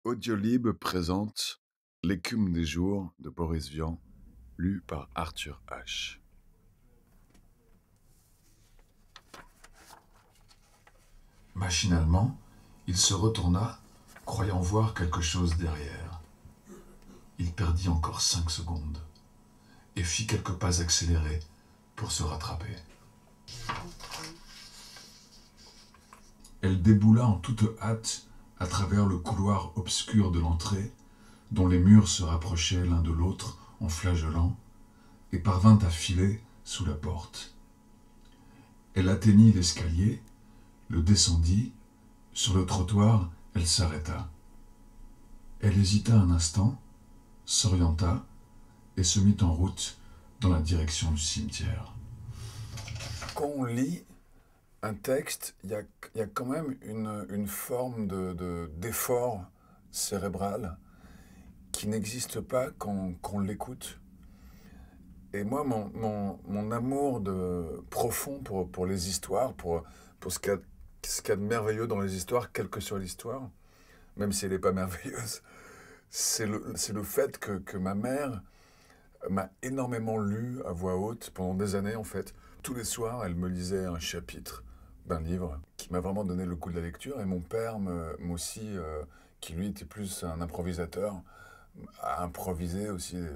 Audiolib présente L'écume des jours de Boris Vian, lu par Arthur H. Machinalement, il se retourna, croyant voir quelque chose derrière. Il perdit encore 5 secondes et fit quelques pas accélérés pour se rattraper. Elle déboula en toute hâte à travers le couloir obscur de l'entrée, dont les murs se rapprochaient l'un de l'autre en flageolant, et parvint à filer sous la porte. Elle atteignit l'escalier, le descendit. Sur le trottoir, elle s'arrêta. Elle hésita un instant, s'orienta et se mit en route dans la direction du cimetière. Quand on lit un texte, il y a quand même une forme d'effort cérébral qui n'existe pas quand on l'écoute. Et moi, mon amour profond pour les histoires, pour ce qu'il y a de merveilleux dans les histoires, quelle que soit l'histoire, même si elle n'est pas merveilleuse, c'est le fait que ma mère m'a énormément lu à voix haute pendant des années en fait. Tous les soirs, elle me lisait un chapitre d'un livre qui m'a vraiment donné le goût de la lecture. Et mon père, aussi, qui lui était plus un improvisateur, a improvisé aussi des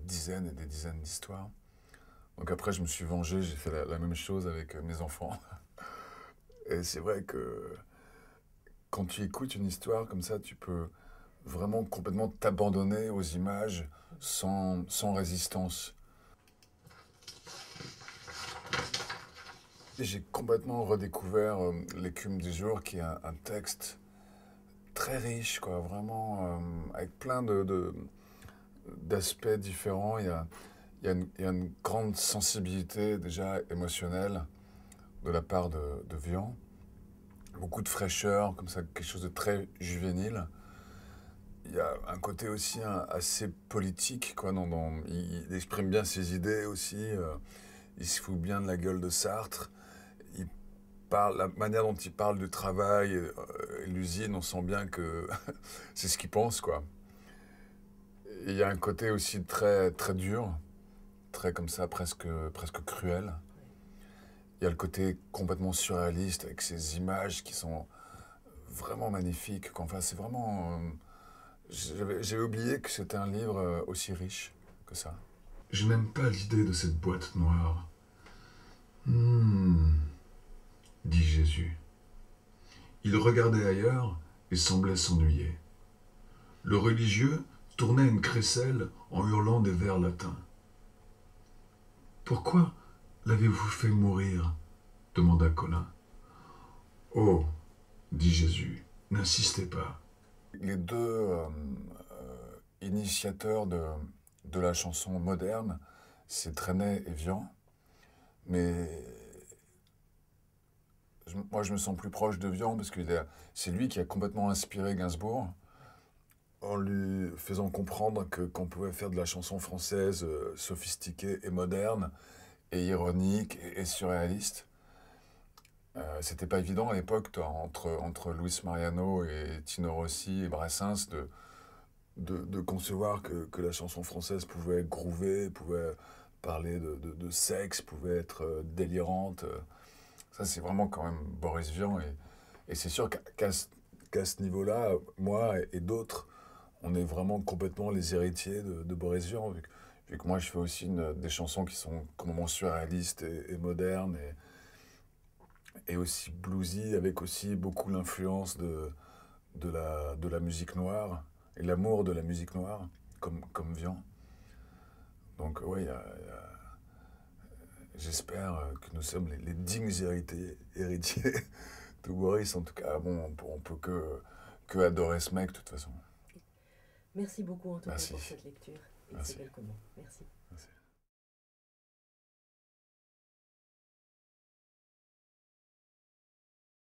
dizaines et des dizaines d'histoires. Donc après, je me suis vengé, j'ai fait la même chose avec mes enfants. Et c'est vrai que quand tu écoutes une histoire comme ça, tu peux vraiment complètement t'abandonner aux images sans résistance. J'ai complètement redécouvert L'écume du jour, qui est un texte très riche, quoi, vraiment, avec plein d'aspects différents. Il y a une grande sensibilité déjà émotionnelle de la part de Vian. Beaucoup de fraîcheur, comme ça, quelque chose de très juvénile. Il y a un côté aussi assez politique, quoi. Il exprime bien ses idées aussi. Il se fout bien de la gueule de Sartre. La manière dont il parle du travail et l'usine, on sent bien que c'est ce qu'il pense, quoi. Et il y a un côté aussi très, très dur, très comme ça, presque cruel. Il y a le côté complètement surréaliste avec ces images qui sont vraiment magnifiques. Enfin, c'est vraiment... j'ai oublié que c'était un livre aussi riche que ça. Je n'aime pas l'idée de cette boîte noire. Dit Jésus. Il regardait ailleurs et semblait s'ennuyer. Le religieux tournait une crécelle en hurlant des vers latins. « Pourquoi l'avez-vous fait mourir ?» demanda Colin. « Oh, dit Jésus, n'insistez pas. » Les deux initiateurs de la chanson moderne, c'est Trenet et Vian. Mais moi, je me sens plus proche de Vian parce que c'est lui qui a complètement inspiré Gainsbourg en lui faisant comprendre qu'on pouvait faire de la chanson française sophistiquée et moderne et ironique et surréaliste. C'était pas évident à l'époque, entre Luis Mariano et Tino Rossi et Brassens, de concevoir que la chanson française pouvait groover, pouvait parler de sexe, pouvait être délirante. Ça, c'est vraiment quand même Boris Vian. Et c'est sûr qu'à ce niveau-là, moi et d'autres, on est vraiment complètement les héritiers de Boris Vian, vu que moi, je fais aussi des chansons qui sont complètement surréalistes et modernes, et aussi bluesy, avec aussi beaucoup l'influence de la musique noire et l'amour de la musique noire, comme Vian. Donc oui, j'espère que nous sommes les dignes héritiers de Boris. En tout cas, bon, on peut que adorer ce mec de toute façon. Merci beaucoup en tout cas Merci. pour cette lecture et Merci. ces quelques mots. Merci.